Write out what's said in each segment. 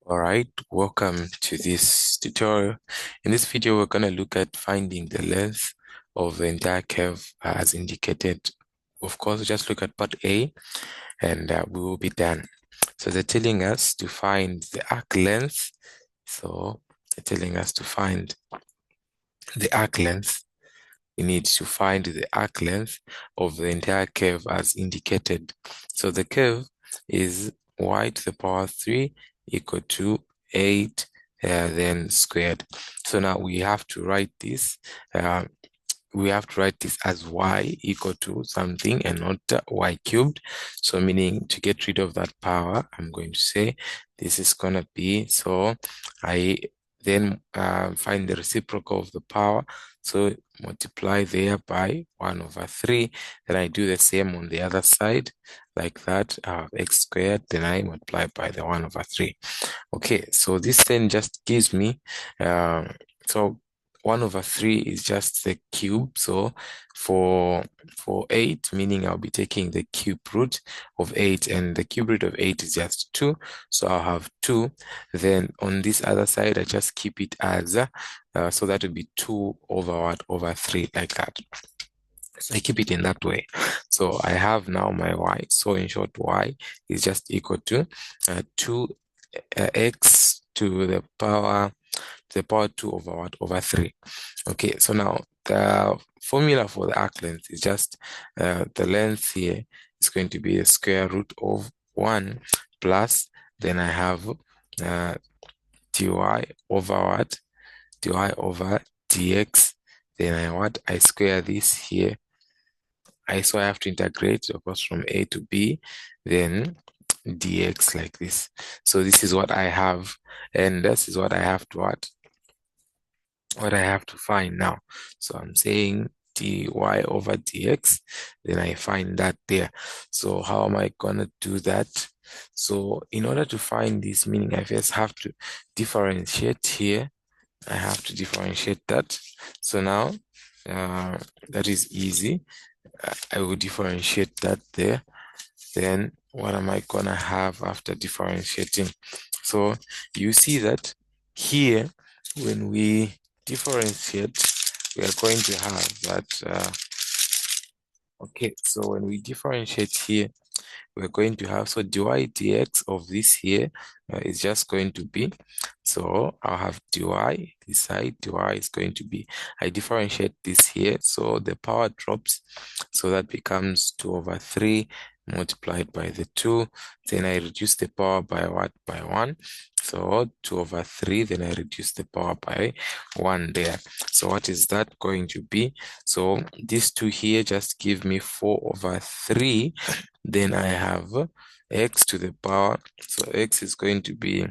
All right, welcome to this tutorial. In this video, we're going to look at finding the length of the entire curve as indicated. Of course, just look at part A and we will be done. So they're telling us to find the arc length. So they're telling us to find the arc length. We need to find the arc length of the entire curve as indicated. So the curve is y to the power 3 equal to 8 then squared. So now we have to write this. We have to write this as y equal to something and not y cubed. So meaning to get rid of that power, I'm going to say this is going to be, so I then find the reciprocal of the power. So multiply there by 1 over 3. Then I do the same on the other side like that, x squared. Then I multiply by the 1 over 3. Okay, so this then just gives me, so 1 over 3 is just the cube. So for 8, meaning I'll be taking the cube root of 8, and the cube root of 8 is just 2. So I'll have 2. Then on this other side, I just keep it as, so that would be 2 over what? Over 3, like that. So I keep it in that way. So I have now my y. So in short, y is just equal to 2x to the power 2 over what? Over 3. Okay, so now the formula for the arc length is just the length here is going to be the square root of 1 plus, then I have dy over what? Dy over dx. Then I square this here. So I have to integrate, of course, from a to b, then dx like this. So this is what I have, and this is what I have to what I have to find now. So I'm saying dy over dx, then I find that there. So how am I gonna do that? So in order to find this, meaning I first have to differentiate here. I have to differentiate that. So now that is easy. I will differentiate that there. Then what am I gonna have after differentiating? So you see that here, when we differentiate, we are going to have that. Okay, so when we differentiate here, we're going to have, so dy dx of this here is just going to be, so I'll have dy, this side, dy is going to be, I differentiate this here, so the power drops, so that becomes 2 over 3 multiplied by the 2, then I reduce the power by what? By 1. So 2 over 3, then I reduce the power by 1 there. So what is that going to be? So these two here just give me 4 over 3. Then I have x to the power. So x is going to be,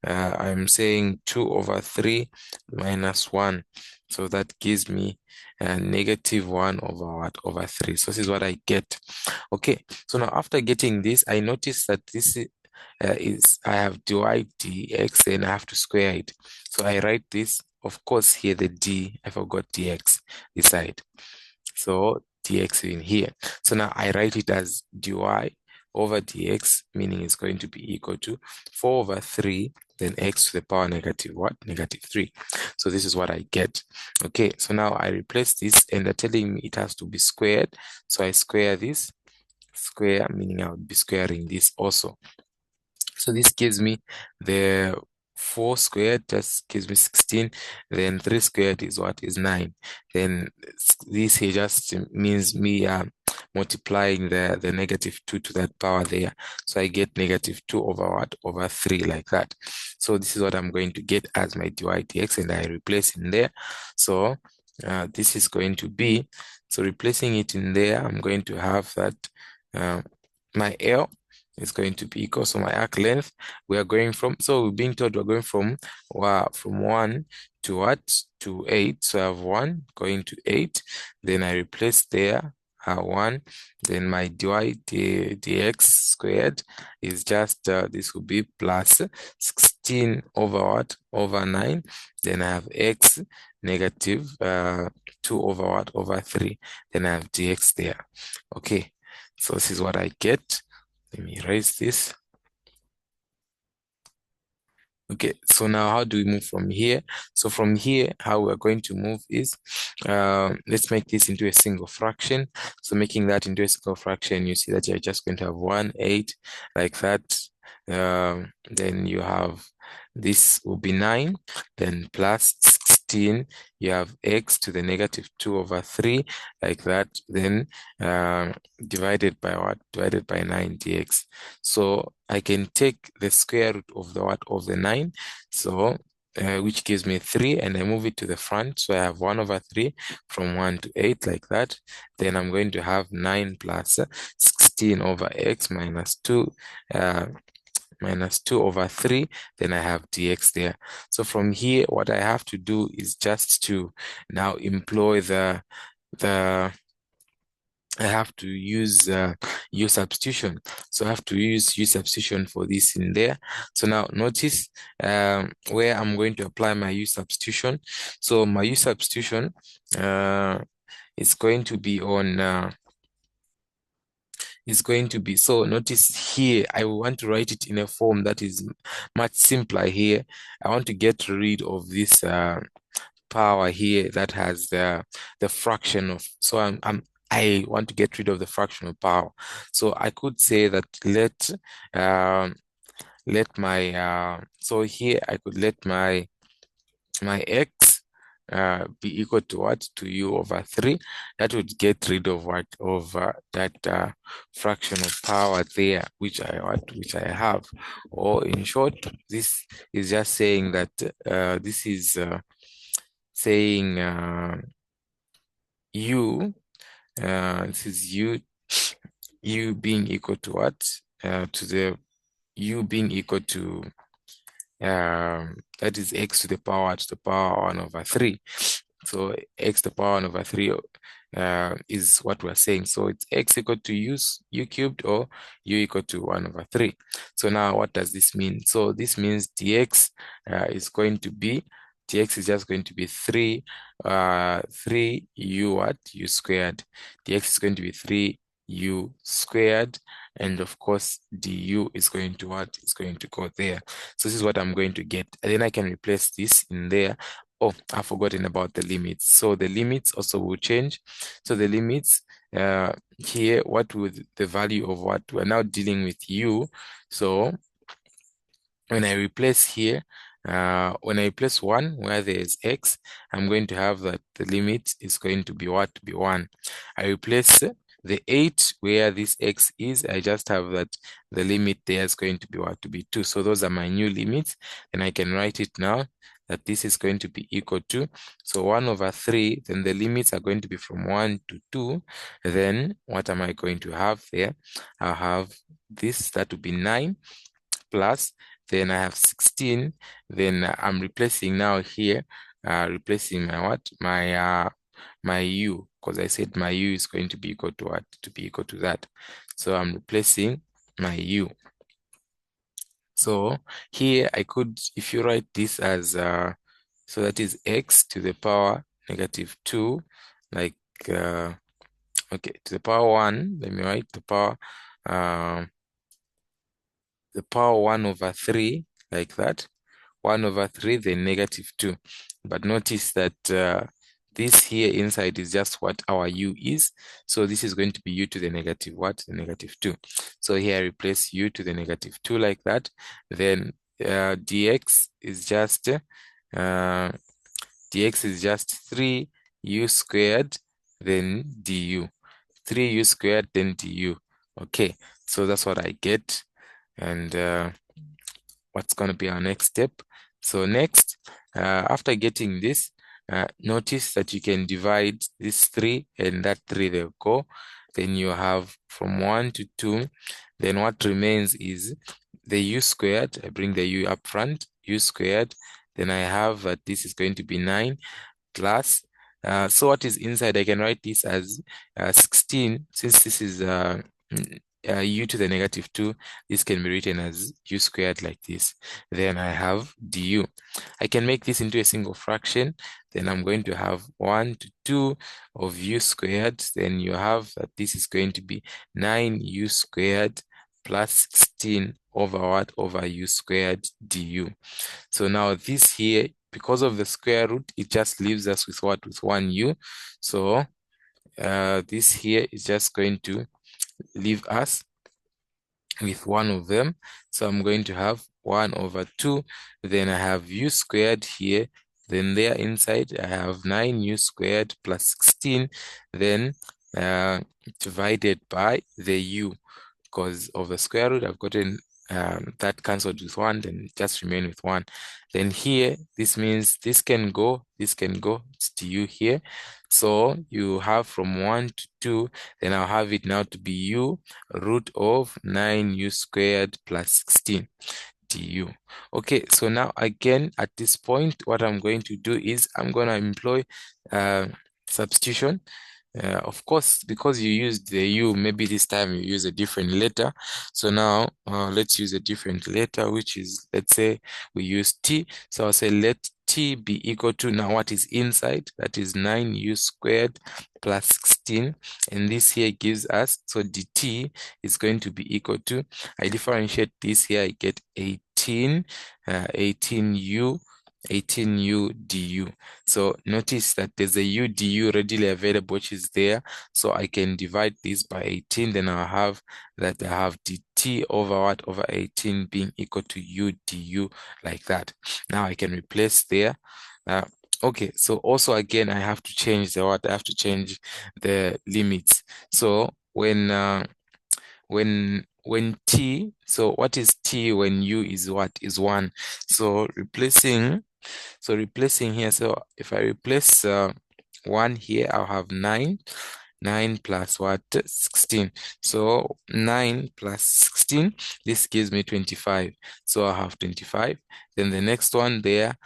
I'm saying 2 over 3 minus 1. So that gives me negative 1 over what? Over 3. So this is what I get. Okay, so now after getting this, I notice that this is I have dy dx, and I have to square it. So I write this, of course, here the d, I forgot dx, this side. So dx in here. So now I write it as dy over dx, meaning it's going to be equal to 4 over 3, then x to the power negative what? Negative 3. So this is what I get. Okay, so now I replace this, and they're telling me it has to be squared. So I square this, square, meaning I would be squaring this also. So this gives me the 4 squared just gives me 16. Then 3 squared is what? Is 9. Then this here just means me multiplying the negative 2 to that power there. So I get negative 2 over what? Over 3, like that. So this is what I'm going to get as my dy dx, and I replace in there. So this is going to be, so replacing it in there, I'm going to have that my L is going to be equal. So my arc length, we are going from, so we're being told we're going from 1 to what? To 8. So I have 1 going to 8. Then I replace there 1. Then my dx squared is just, this will be plus 16 over what? Over 9. Then I have x negative 2 over what? Over 3. Then I have dx there. Okay, so this is what I get. Let me erase this. Okay, so now how do we move from here? So from here, how we're going to move is, let's make this into a single fraction. So making that into a single fraction, you see that you're just going to have 1, 8, like that. Then you have, this will be 9, then plus 16, you have x to the negative 2 over 3, like that. Then divided by what? Divided by 9 dx. So I can take the square root of the what? Of the 9. So which gives me 3, and I move it to the front. So I have 1 over 3 from 1 to 8, like that. Then I'm going to have 9 plus 16 over x minus 2, uh, minus 2 over 3. Then I have dx there. So from here, what I have to do is just to now employ the I have to use U substitution. So I have to use U substitution for this in there. So now notice where I'm going to apply my U substitution. So my U substitution is going to be on is going to be, so notice here I want to write it in a form that is much simpler here. I want to get rid of this power here that has the fraction of, so I want to get rid of the fractional power. So I could say that um let my so here I could let my x be equal to what? To u over 3. That would get rid of what? Of that fractional power there, which I have. Or in short, this is just saying that this is saying u, this is u being equal to what? To the u being equal to that is x to the power 1 over 3. So x to the power 1 over 3 is what we're saying. So it's x equal to u cubed, or u equal to 1 over 3. So now what does this mean? So this means dx is going to be, dx is just going to be 3 u what? U squared. Dx is going to be 3 u squared, and of course du is going to what? Is going to go there. So this is what I'm going to get. And then I can replace this in there. Oh, I've forgotten about the limits. So the limits also will change. So the limits here, what would the value of what? We're now dealing with u. So when I replace here, when I replace 1 where there is x, I'm going to have that the limit is going to be what? Be 1. I replace the 8 where this x is, I just have that the limit there is going to be what? To be 2. So those are my new limits. And I can write it now that this is going to be equal to, so 1 over 3, then the limits are going to be from 1 to 2. Then what am I going to have there? I'll have this, that would be 9 plus, then I have 16, then I'm replacing now here, replacing my what? My u, because I said my u is going to be equal to what? To be equal to that. So I'm replacing my u. So here I could, if you write this as, so that is x to the power negative 2, like, okay, to the power 1, let me write the power 1 over 3, like that. 1 over 3, then negative 2. But notice that this here inside is just what our u is. So this is going to be u to the negative what? The negative 2. So here I replace u to the negative 2 like that. Then dx is just 3 u squared, then du. 3u squared, then du. Okay, so that's what I get. And what's going to be our next step? So next, after getting this, notice that you can divide this 3 and that 3, they'll go. Then you have from 1 to 2. Then what remains is the u squared. I bring the u up front, u squared. Then I have that this is going to be 9 plus. So what is inside? I can write this as 16. Since this is u to the negative 2, this can be written as u squared like this. Then I have du. I can make this into a single fraction. Then I'm going to have 1 to 2 of u squared. Then you have that this is going to be 9u squared plus 16 over what? Over u squared du. So now this here, because of the square root, it just leaves us with what? With 1u. So this here is just going to leave us with one of them. So I'm going to have 1 over 2. Then I have u squared here. Then there inside, I have 9u squared plus 16. Then divided by the u. Because of the square root, I've gotten that cancelled with 1, then just remain with 1. Then here, this means this can go, it's du here. So you have from 1 to 2, then I'll have it now to be u root of 9u squared plus 16 du. Okay, so now again, at this point, what I'm going to do is I'm going to employ substitution. Of course, because you used the u, maybe this time you use a different letter. So now let's use a different letter, which is, let's say we use t. So I'll say let t be equal to, now what is inside? That is 9u squared plus 16. And this here gives us, so dt is going to be equal to, I differentiate this here, I get 18u du. So notice that there's a u du readily available, which is there. So I can divide this by 18. Then I'll have that I have dt over what? Over 18 being equal to u du, like that. Now I can replace there. Okay, so also again, I have to change the what? I have to change the limits. So when t, so what is t when u is what? Is 1. So replacing here, so if I replace 1 here, I'll have 9. 9 plus what? 16. So 9 plus 16, this gives me 25. So I have 25. Then the next one there,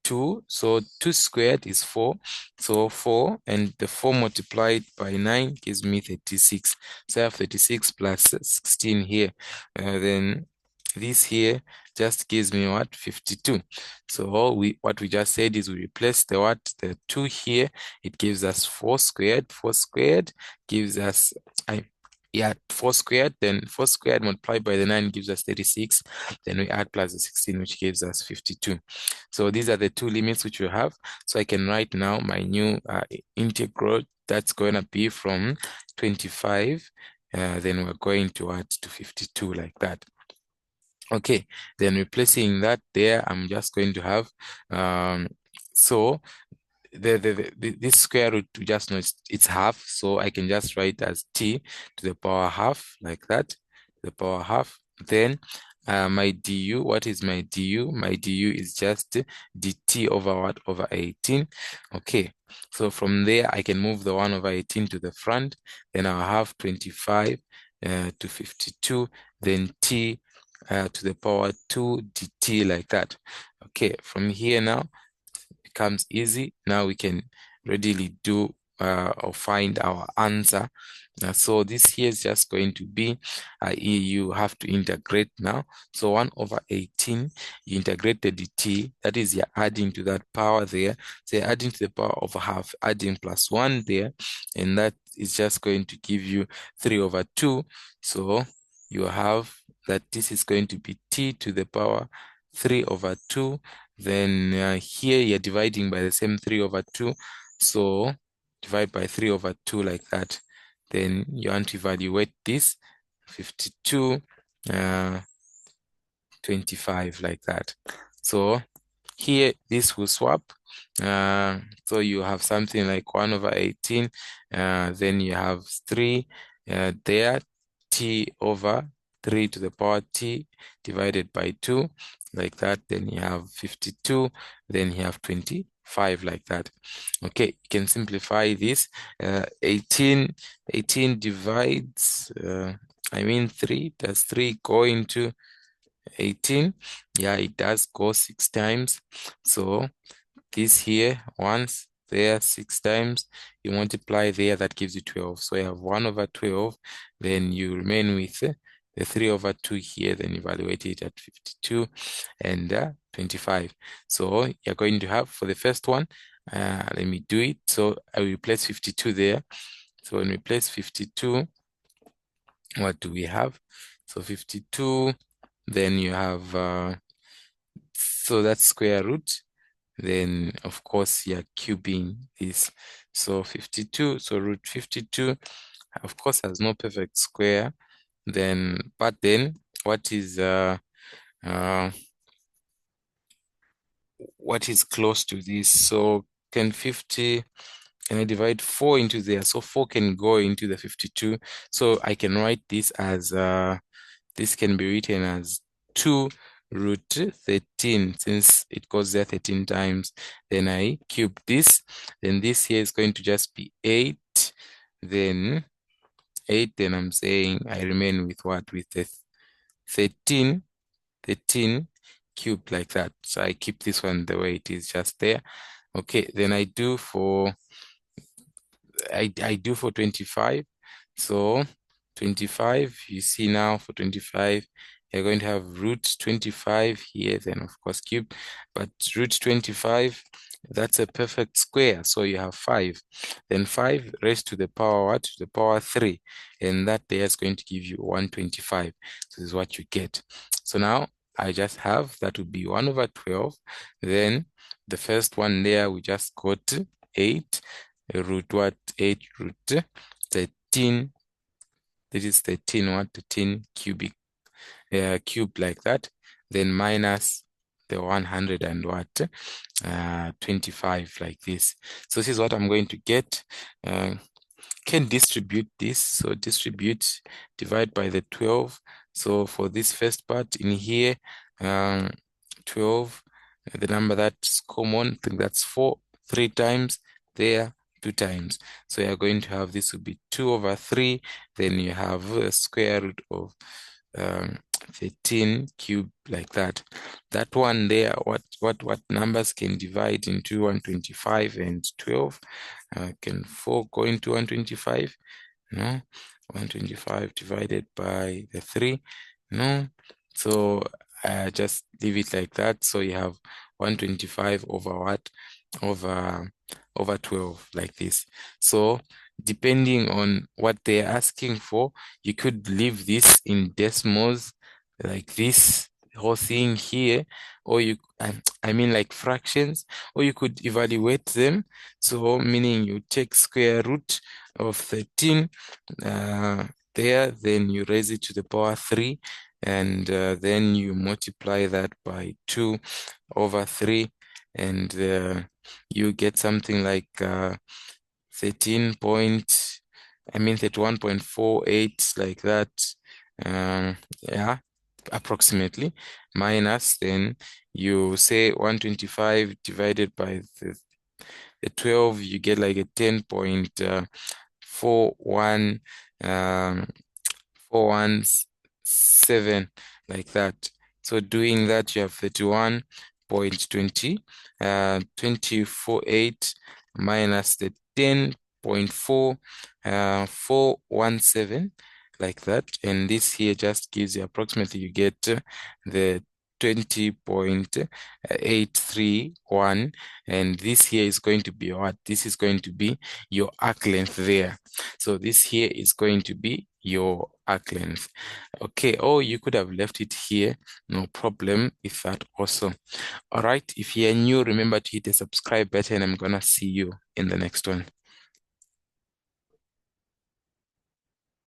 2. So 2 squared is 4. So 4, and the 4 multiplied by 9 gives me 36. So I have 36 plus 16 here. Then this here just gives me what? 52. So what we just said is we replace the what? The 2 here. It gives us 4 squared. 4 squared gives us 4 squared. Then 4 squared multiplied by the 9 gives us 36. Then we add plus the 16, which gives us 52. So these are the two limits which we have. So I can write now my new integral. That's going to be from 25. Then we're going to add to 52, like that. Okay, then replacing that there, I'm just going to have, so this square root, we just know it's half, so I can just write as t to the power half, like that, the power half. Then my du, what is my du? My du is just dt over what? Over 18. Okay, so from there, I can move the 1 over 18 to the front. Then I'll have 25 to 52, then t to the power 2 dt, like that. Okay, from here now, it becomes easy. Now we can readily do or find our answer. So this here is just going to be, you have to integrate now. So 1 over 18, you integrate the dt, that is, you're adding to that power there. So you're adding to the power of half, adding plus 1 there, and that is just going to give you 3 over 2. So you have that this is going to be t to the power 3 over 2. Then here you're dividing by the same 3 over 2. So divide by 3 over 2, like that. Then you want to evaluate this, 52, 25, like that. So here, this will swap. So you have something like 1 over 18. Then you have 3 there, t over 3 to the power t divided by 2, like that. Then you have 52. Then you have 25, like that. Okay, you can simplify this. 18 divides, 3. Does 3 go into 18? Yeah, it does go 6 times. So this here, once there 6 times, you multiply there, that gives you 12. So you have 1 over 12. Then you remain with the 3 over 2 here. Then evaluate it at 52 and 25. So you're going to have, for the first one, let me do it. So I will replace 52 there. So when we place 52, what do we have? So 52, then you have, so that's square root. Then, of course, you're cubing this. So 52, so root 52, of course, has no perfect square. Then, but then, what is uh, what is close to this? So can 50, can I divide 4 into there? So 4 can go into the 52. So I can write this as, this can be written as 2 root 13, since it goes there 13 times. Then I cube this. Then this here is going to just be 8. Then 8, then I'm saying I remain with what? With the 13 cubed like that. So I keep this one the way it is, just there. Okay, then I do for 25. So 25, you see now for 25, you're going to have root 25 here, then of course cube, but root 25, that's a perfect square. So you have 5. Then 5 raised to the power what? To the power 3. And that there is going to give you 125. So this is what you get. So now I just have, that would be 1 over 12. Then the first one there, we just got 8 root what? 8 root 13. This is 13 what? 13 cubic cube like that. Then minus the 100 and what? 25 like this. So this is what I'm going to get. Can distribute this. So distribute, divide by the 12. So for this first part in here, 12, the number that's common, I think that's 4, 3 times there, 2 times. So you're going to have, this will be 2 over 3. Then you have a square root of 13 cubed like that. That one there, what numbers can divide into 125 and 12? Can 4 go into 125? No. 125 divided by the 3? No. So just leave it like that. So you have 125 over what? Over 12 like this. So depending on what they're asking for, you could leave this in decimals like this whole thing here, or I mean like fractions, or you could evaluate them. So meaning you take square root of 13 there, then you raise it to the power 3, and then you multiply that by 2 over 3, and you get something like 31.48 like that. Yeah, approximately. Minus, then you say 125 divided by the 12, you get like a 10.41 417 like that. So doing that, you have 31.20 248 minus the 10.4 417 like that. And this here just gives you approximately, you get the 20.831, and this here is going to be what? This is going to be your arc length there. So this here is going to be your arc length. Okay, or you could have left it here, no problem with that also. All right, if you're new, remember to hit the subscribe button. I'm gonna see you in the next one.